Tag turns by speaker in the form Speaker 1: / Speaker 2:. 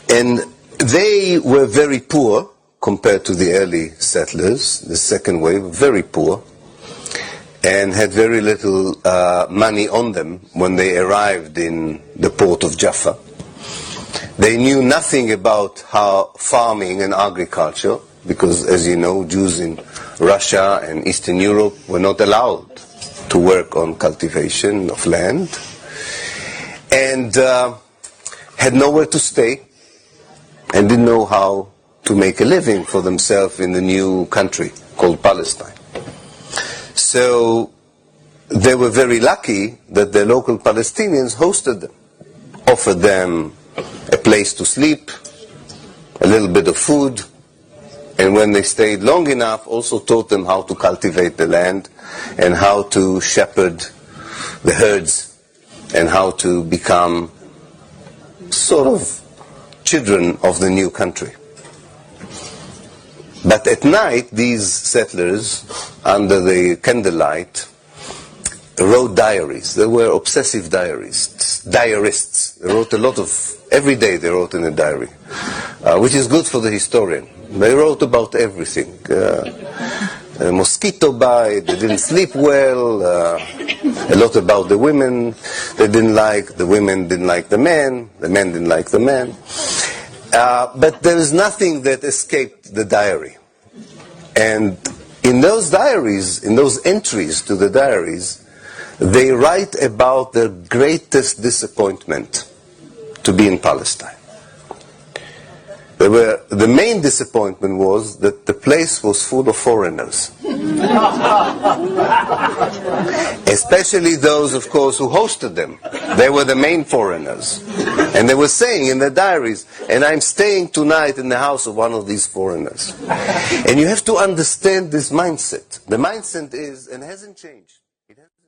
Speaker 1: And they were very poor compared to the early settlers, the second wave, very poor, and had very little money on them when they arrived in the port of Jaffa. They knew nothing about how farming and agriculture, because as you know, Jews in Russia and Eastern Europe were not allowed to work on cultivation of land, and had nowhere to stay, and didn't know how to make a living for themselves in the new country called Palestine. So they were very lucky that the local Palestinians hosted them, offered them a place to sleep, a little bit of food, and when they stayed long enough, also taught them how to cultivate the land and how to shepherd the herds and how to become sort of children of the new country. But at night, these settlers, under the candlelight, wrote diaries. They were obsessive diarists. They wrote a lot of, every day they wrote in a diary, which is good for the historian. They wrote about everything. A mosquito bite, they didn't sleep well, a lot about the women they didn't like, the women didn't like the men didn't like the men. But there is nothing that escaped the diary. And in those diaries, in those entries to the diaries, they write about their greatest disappointment to be in Palestine. The main disappointment was that the place was full of foreigners. Especially those, of course, who hosted them. They were the main foreigners. And they were saying in their diaries, and I'm staying tonight in the house of one of these foreigners. And you have to understand this mindset. The mindset is, and hasn't changed. It hasn't